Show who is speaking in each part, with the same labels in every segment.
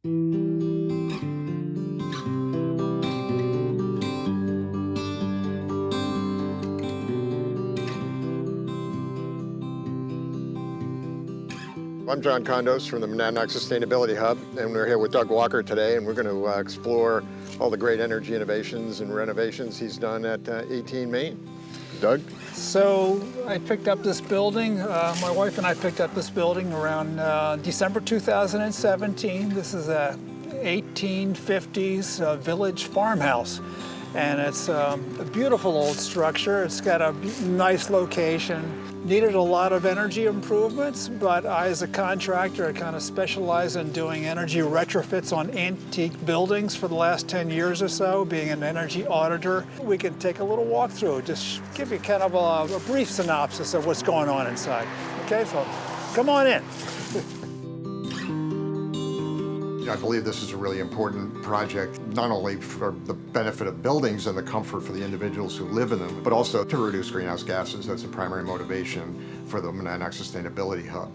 Speaker 1: I'm John Condos from the Monadnock Sustainability Hub, and we're here with Doug Walker today, and we're going to explore all the great energy innovations and renovations he's done at 18 Main. Doug?
Speaker 2: So I picked up this building, my wife and I picked up this building around December 2017. This is a 1850s village farmhouse. And it's a beautiful old structure. It's got a nice location. Needed a lot of energy improvements, but I, as a contractor, I kind of specialize in doing energy retrofits on antique buildings for the last 10 years or so, being an energy auditor. We can take a little walk through, just give you kind of a brief synopsis of what's going on inside. Okay, so come on in.
Speaker 1: I believe this is a really important project, not only for the benefit of buildings and the comfort for the individuals who live in them, but also to reduce greenhouse gases. That's the primary motivation for the Monadnock Sustainability Hub.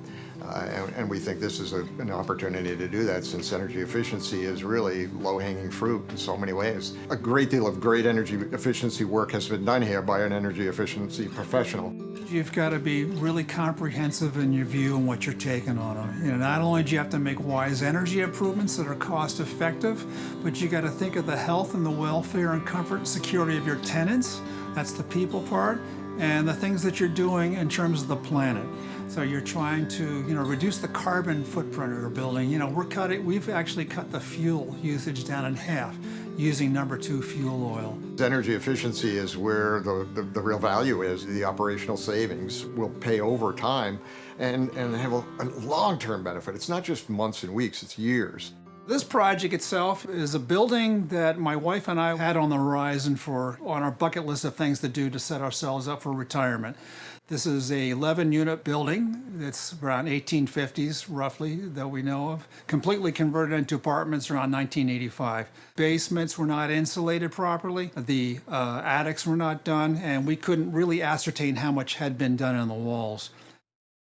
Speaker 1: And we think this is an opportunity to do that, since energy efficiency is really low-hanging fruit in so many ways. A great deal of great energy efficiency work has been done here by an energy efficiency professional.
Speaker 2: You've got to be really comprehensive in your view on what you're taking on. You know, not only do you have to make wise energy improvements that are cost effective, but you got to think of the health and the welfare and comfort and security of your tenants. That's the people part, and the things that you're doing in terms of the planet. So you're trying to, reduce the carbon footprint of your building. We've actually cut the fuel usage down in half using number 2 fuel oil.
Speaker 1: Energy efficiency is where the real value is. The operational savings will pay over time and have a long-term benefit. It's not just months and weeks, it's years.
Speaker 2: This project itself is a building that my wife and I had on the horizon on our bucket list of things to do to set ourselves up for retirement. This is a 11-unit building that's around 1850s, roughly, that we know of. Completely converted into apartments around 1985. Basements were not insulated properly. The attics were not done, and we couldn't really ascertain how much had been done in the walls.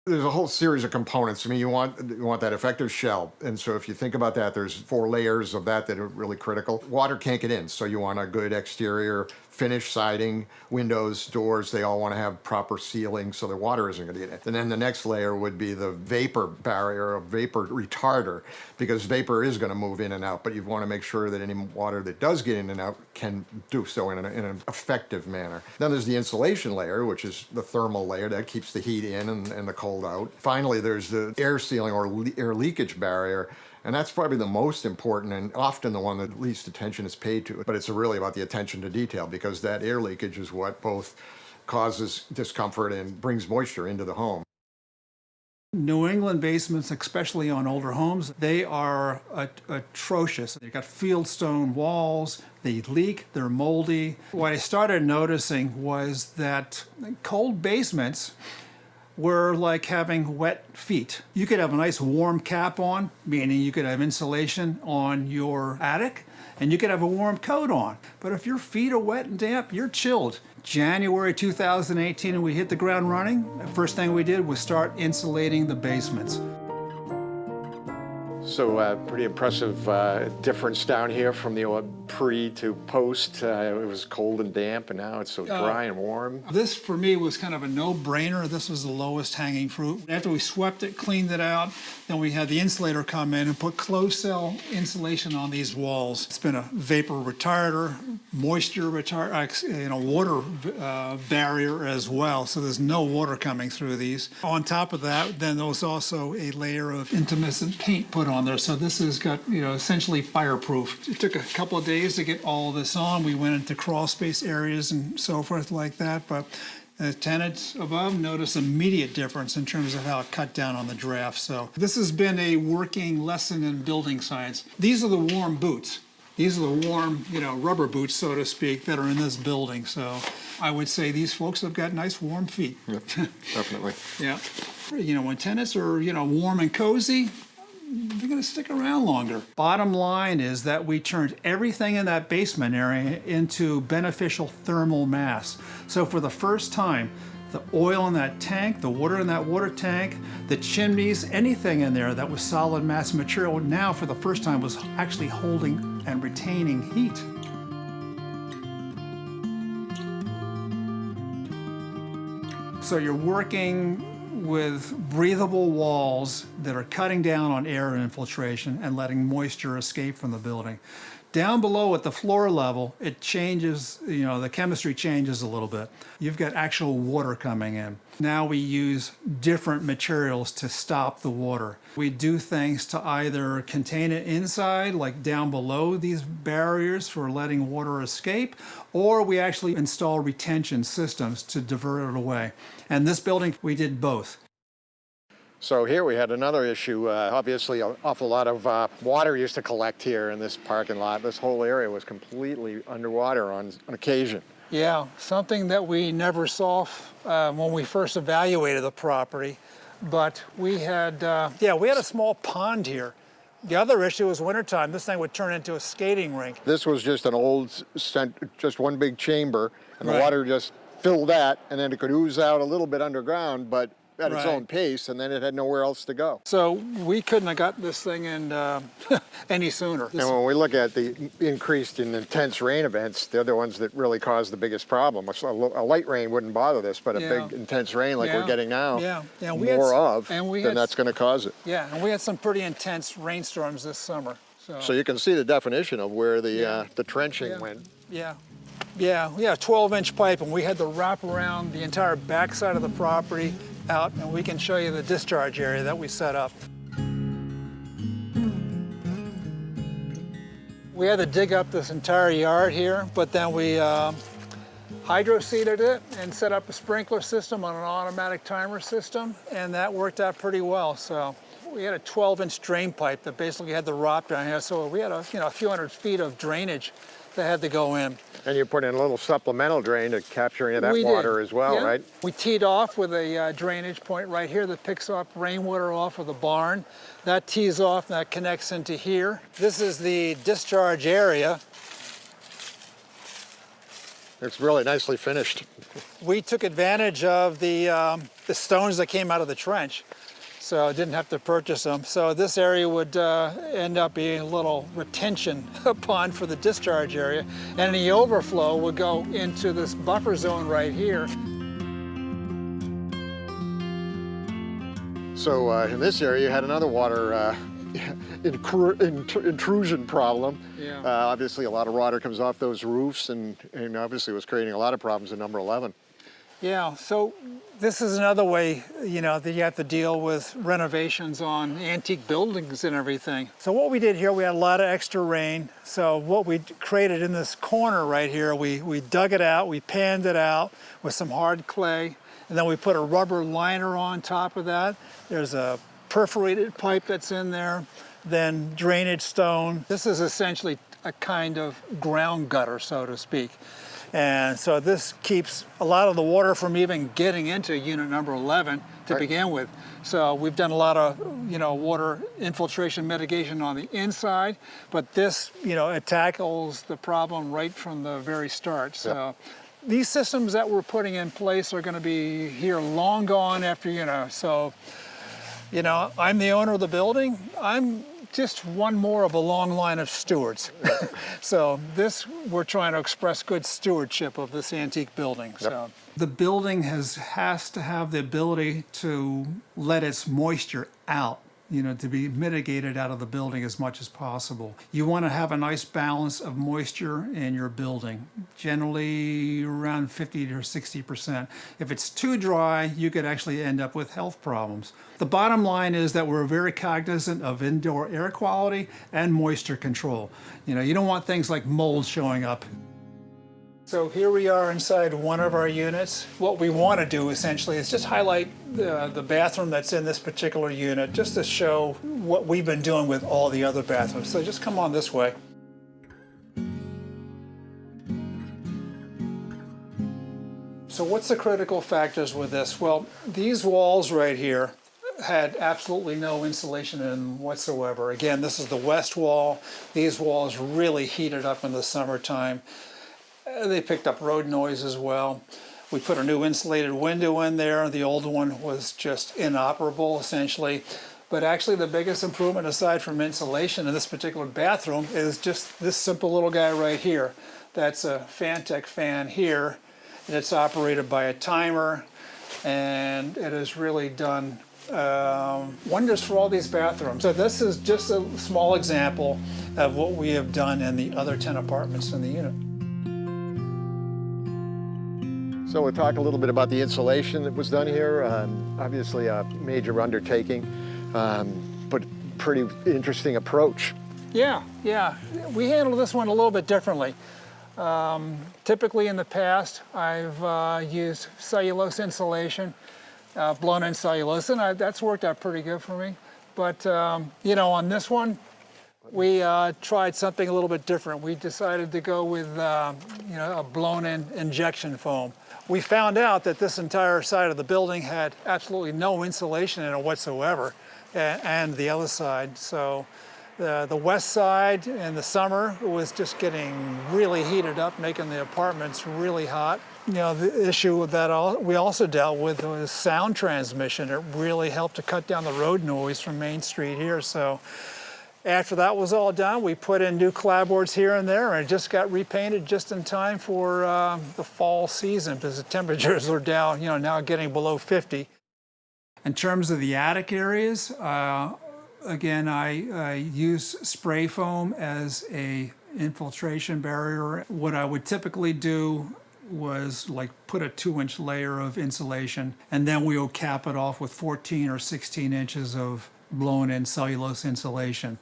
Speaker 1: There's a whole series of components. I mean, you want that effective shell. And so if you think about that, there's 4 layers of that are really critical. Water can't get in, so you want a good exterior finish, siding, windows, doors. They all want to have proper sealing so the water isn't going to get in. And then the next layer would be the vapor barrier, a vapor retarder, because vapor is going to move in and out, but you want to make sure that any water that does get in and out can do so in an effective manner. Then there's the insulation layer, which is the thermal layer that keeps the heat in and the cold out. Finally, there's the air sealing or air leakage barrier, and that's probably the most important and often the one that least attention is paid to. But it's really about the attention to detail, because that air leakage is what both causes discomfort and brings moisture into the home.
Speaker 2: New England basements, especially on older homes, they are atrocious. They've got fieldstone walls, they leak, they're moldy. What I started noticing was that cold basements were like having wet feet. You could have a nice warm cap on, meaning you could have insulation on your attic, and you could have a warm coat on. But if your feet are wet and damp, you're chilled. January 2018, and we hit the ground running. The first thing we did was start insulating the basements.
Speaker 1: So pretty impressive difference down here from the pre to post. It was cold and damp, and now it's so dry and warm.
Speaker 2: This, for me, was kind of a no-brainer. This was the lowest hanging fruit. After we swept it, cleaned it out, then we had the insulator come in and put closed-cell insulation on these walls. It's been a vapor retarder, moisture retarder, water barrier as well, so there's no water coming through these. On top of that, then there was also a layer of intumescent paint put on there, so this has got, essentially fireproof. It took a couple of days to get all this on. We went into crawl space areas and so forth like that, but the tenants above noticed immediate difference in terms of how it cut down on the draft. So this has been a working lesson in building science. These are the warm boots. These are the warm, rubber boots, so to speak, that are in this building. So I would say these folks have got nice warm feet.
Speaker 1: Yep, definitely.
Speaker 2: Yeah. When tenants are, warm and cozy, they're going to stick around longer. Bottom line is that we turned everything in that basement area into beneficial thermal mass. So for the first time, the oil in that tank, the water in that water tank, the chimneys, anything in there that was solid mass material now for the first time was actually holding and retaining heat. So you're working with breathable walls that are cutting down on air infiltration and letting moisture escape from the building. Down below at the floor level, it changes, the chemistry changes a little bit. You've got actual water coming in. Now we use different materials to stop the water. We do things to either contain it inside, like down below these barriers for letting water escape, or we actually install retention systems to divert it away. And this building, we did both.
Speaker 1: So here we had another issue. Obviously, an awful lot of water used to collect here in this parking lot. This whole area was completely underwater on occasion.
Speaker 2: Yeah, something that we never saw when we first evaluated the property. But we had, we had a small pond here. The other issue was wintertime. This thing would turn into a skating rink.
Speaker 1: This was just an old, just one big chamber, and the
Speaker 2: Right.
Speaker 1: water just filled that, and then it could ooze out a little bit underground, but at its
Speaker 2: Right.
Speaker 1: own pace, and then it had nowhere else to go.
Speaker 2: So we couldn't have got this thing in any sooner.
Speaker 1: And when we look at the increased and intense rain events, they're the ones that really cause the biggest problem. A light rain wouldn't bother this, but a
Speaker 2: Yeah.
Speaker 1: big intense rain like we're
Speaker 2: Yeah.
Speaker 1: getting now,
Speaker 2: Yeah.
Speaker 1: then that's going to cause it.
Speaker 2: Yeah, and we had some pretty intense rainstorms this summer.
Speaker 1: So you can see the definition of where the trenching
Speaker 2: Yeah.
Speaker 1: went.
Speaker 2: Yeah, 12-inch pipe, and we had to wrap around the entire backside of the property out, and we can show you the discharge area that we set up. We had to dig up this entire yard here, but then we hydro-seeded it and set up a sprinkler system on an automatic timer system, and that worked out pretty well. So we had a 12-inch drain pipe that basically had the rot down here, so we had a few hundred feet of drainage that had to go in.
Speaker 1: And you put in a little supplemental drain to capture any of that water as well,
Speaker 2: Yeah.
Speaker 1: right?
Speaker 2: We teed off with a drainage point right here that picks up rainwater off of the barn. That tees off and that connects into here. This is the discharge area.
Speaker 1: It's really nicely finished.
Speaker 2: We took advantage of the stones that came out of the trench, so I didn't have to purchase them. So this area would end up being a little retention pond for the discharge area, and the overflow would go into this buffer zone right here.
Speaker 1: So in this area, you had another water intrusion problem.
Speaker 2: Yeah.
Speaker 1: Obviously, a lot of water comes off those roofs, and obviously was creating a lot of problems in number 11.
Speaker 2: Yeah, so this is another way, that you have to deal with renovations on antique buildings and everything. So what we did here, we had a lot of extra rain. So what we created in this corner right here, we dug it out, we panned it out with some hard clay, and then we put a rubber liner on top of that. There's a perforated pipe that's in there, then drainage stone. This is essentially a kind of ground gutter, so to speak. And so this keeps a lot of the water from even getting into unit number 11 to begin with. So we've done a lot of, water infiltration mitigation on the inside, but this, it tackles the problem right from the very start. So these systems that we're putting in place are going to be here long gone after, so, I'm the owner of the building. I'm just one more of a long line of stewards. So we're trying to express good stewardship of this antique building. So the building has to have the ability to let its moisture out, to be mitigated out of the building as much as possible. You want to have a nice balance of moisture in your building, generally around 50 to 60%. If it's too dry, you could actually end up with health problems. The bottom line is that we're very cognizant of indoor air quality and moisture control. You don't want things like mold showing up. So here we are inside one of our units. What we want to do essentially is just highlight the bathroom that's in this particular unit, just to show what we've been doing with all the other bathrooms. So just come on this way. So what's the critical factors with this? Well, these walls right here had absolutely no insulation in whatsoever. Again, this is the west wall. These walls really heated up in the summertime. They picked up road noise as well. We put a new insulated window in there. The old one was just inoperable, essentially. But actually the biggest improvement aside from insulation in this particular bathroom is just this simple little guy right here. That's a Fantech fan here, and it's operated by a timer, and it has really done wonders for all these bathrooms. So this is just a small example of what we have done in the other 10 apartments in the unit.
Speaker 1: So we'll talk a little bit about the insulation that was done here. Obviously a major undertaking, but pretty interesting approach.
Speaker 2: Yeah, we handled this one a little bit differently. Typically in the past, I've used cellulose insulation, blown-in cellulose, and that's worked out pretty good for me. But you know, on this one, we tried something a little bit different. We decided to go with you know, a blown-in injection foam. We found out that this entire side of the building had absolutely no insulation in it whatsoever, and the other side. So the west side in the summer was just getting really heated up, making the apartments really hot. You know, the issue that we also dealt with was sound transmission. It really helped to cut down the road noise from Main Street here. So after that was all done, we put in new clapboards here and there, and it just got repainted just in time for the fall season, because the temperatures are down, you know, now getting below 50. In terms of the attic areas, again, I use spray foam as a infiltration barrier. What I would typically do was like put a 2-inch layer of insulation, and then we would cap it off with 14 or 16 inches of blown-in cellulose insulation.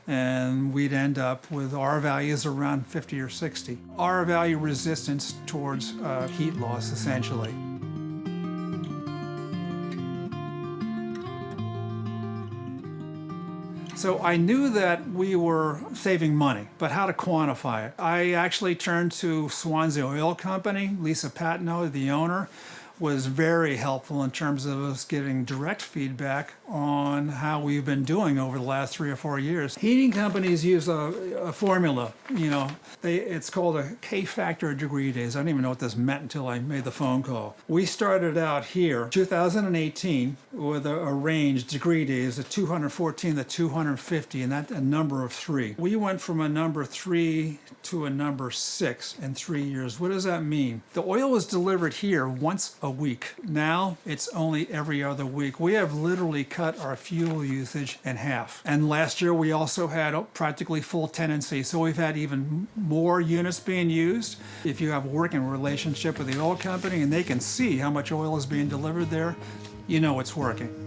Speaker 2: And we'd end up with R values around 50 or 60. R value resistance towards heat loss, essentially. So I knew that we were saving money, but how to quantify it? I actually turned to Swanzey Oil Company. Lisa Patino, the owner, was very helpful in terms of us getting direct feedback on how we've been doing over the last 3 or 4 years. Heating companies use a formula, you know, it's called a K-factor of degree days. I didn't even know what this meant until I made the phone call. We started out here, 2018, with a range, degree days, of 214 to 250, and that's a number of 3. We went from a number 3 to a number 6 in 3 years. What does that mean? The oil was delivered here once a week. Now it's only every other week. We have literally cut our fuel usage in half. And last year we also had practically full tenancy, so we've had even more units being used. If you have a working relationship with the oil company and they can see how much oil is being delivered there, you know it's working.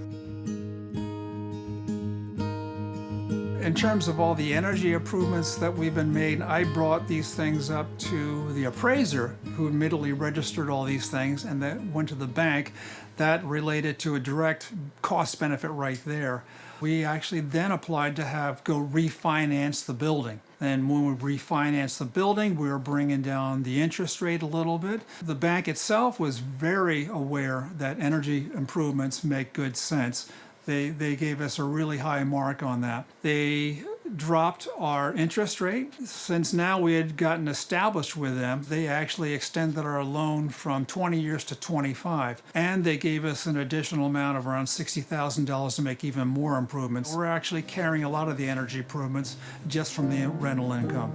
Speaker 2: In terms of all the energy improvements that we've been made, I brought these things up to the appraiser, who admittedly registered all these things, and that went to the bank. That related to a direct cost benefit right there. We actually then applied to go refinance the building. And when we refinanced the building, we were bringing down the interest rate a little bit. The bank itself was very aware that energy improvements make good sense. They gave us a really high mark on that. They dropped our interest rate. Since now we had gotten established with them, they actually extended our loan from 20 years to 25. And they gave us an additional amount of around $60,000 to make even more improvements. We're actually carrying a lot of the energy improvements just from the rental income.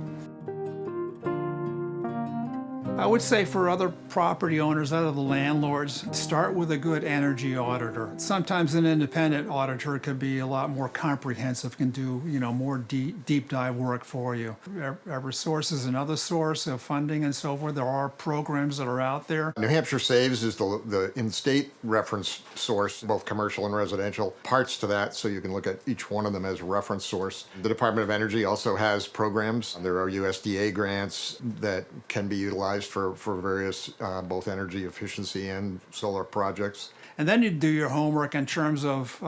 Speaker 2: I would say for other property owners, other the landlords, start with a good energy auditor. Sometimes an independent auditor could be a lot more comprehensive, can do, you know, more deep dive work for you. Eversource is another source of funding and so forth. There are programs that are out there.
Speaker 1: New Hampshire Saves is the in-state reference source, both commercial and residential, parts to that, so you can look at each one of them as a reference source. The Department of Energy also has programs. There are USDA grants that can be utilized for various both energy efficiency and solar projects.
Speaker 2: And then you do your homework in terms of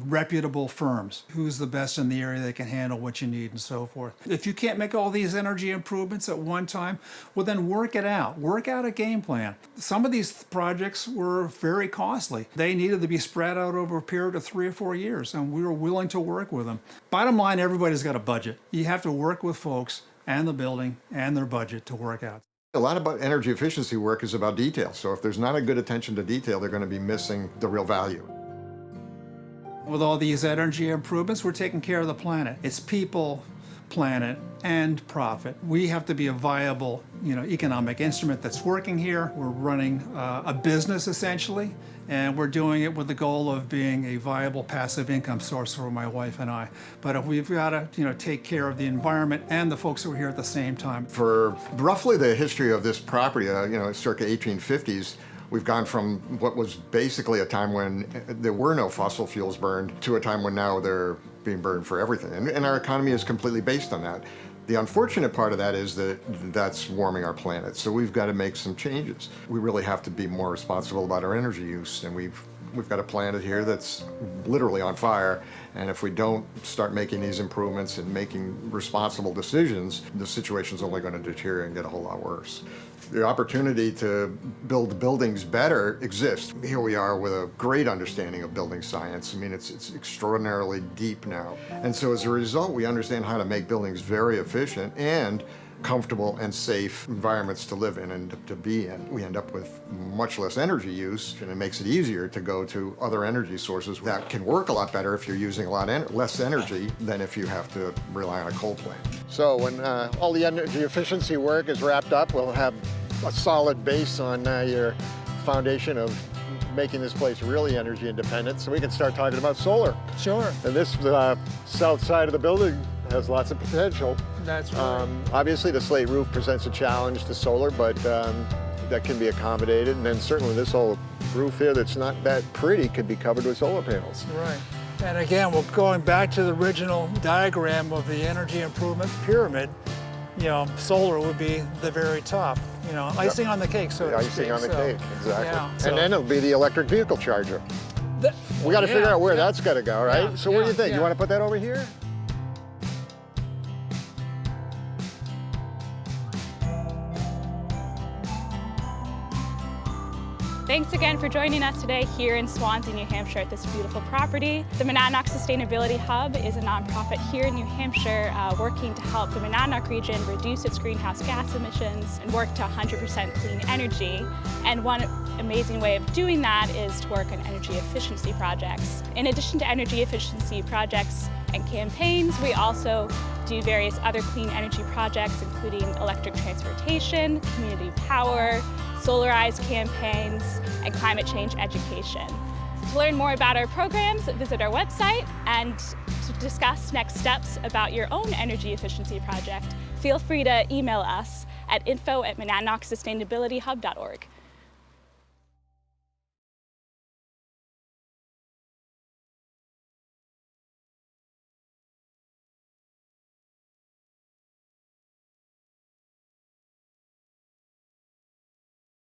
Speaker 2: reputable firms. Who's the best in the area that can handle what you need and so forth. If you can't make all these energy improvements at one time, well then work it out. Work out a game plan. Some of these projects were very costly. They needed to be spread out over a period of 3 or 4 years, and we were willing to work with them. Bottom line, everybody's got a budget. You have to work with folks and the building and their budget to work out.
Speaker 1: A lot about energy efficiency work is about detail. So if there's not a good attention to detail, they're going to be missing the real value.
Speaker 2: With all these energy improvements, we're taking care of the planet. It's people, planet, and profit. We have to be a viable, economic instrument that's working here. We're running a business essentially, and we're doing it with the goal of being a viable passive income source for my wife and I. But we've got to, take care of the environment and the folks who are here at the same time.
Speaker 1: For roughly the history of this property, circa 1850s, we've gone from what was basically a time when there were no fossil fuels burned to a time when now they're being burned for everything. And our economy is completely based on that. The unfortunate part of that is that that's warming our planet. So we've got to make some changes. We really have to be more responsible about our energy use. And we've got a planet here that's literally on fire. And if we don't start making these improvements and making responsible decisions, the situation's only going to deteriorate and get a whole lot worse. The opportunity to build buildings better exists. Here we are with a great understanding of building science. I mean, it's extraordinarily deep now. And so as a result, we understand how to make buildings very efficient and comfortable and safe environments to live in and to be in. We end up with much less energy use, and it makes it easier to go to other energy sources that can work a lot better if you're using a lot less energy than if you have to rely on a coal plant. So when all the energy efficiency work is wrapped up, we'll have a solid base on your foundation of making this place really energy independent, so we can start talking about solar.
Speaker 2: Sure.
Speaker 1: And this south side of the building has lots of potential.
Speaker 2: That's right.
Speaker 1: Obviously, the slate roof presents a challenge to solar, but that can be accommodated. And then certainly this whole roof here that's not that pretty could be covered with solar panels.
Speaker 2: Right. And again, we're going back to the original diagram of the energy improvement pyramid. Solar would be the very top. Icing on the cake, so to speak.
Speaker 1: Icing on the cake, exactly.
Speaker 2: Yeah,
Speaker 1: and then it'll be the electric vehicle charger. We got to figure out where that's going to go, right? So what do you think? You want to put that over here?
Speaker 3: Thanks again for joining us today here in Swanzey, New Hampshire at this beautiful property. The Monadnock Sustainability Hub is a nonprofit here in New Hampshire working to help the Monadnock region reduce its greenhouse gas emissions and work to 100% clean energy. And one amazing way of doing that is to work on energy efficiency projects. In addition to energy efficiency projects and campaigns, we also do various other clean energy projects, including electric transportation, community power, solarized campaigns, and climate change education. To learn more about our programs, visit our website, and to discuss next steps about your own energy efficiency project, feel free to email us at info@monadnocksustainabilityhub.org.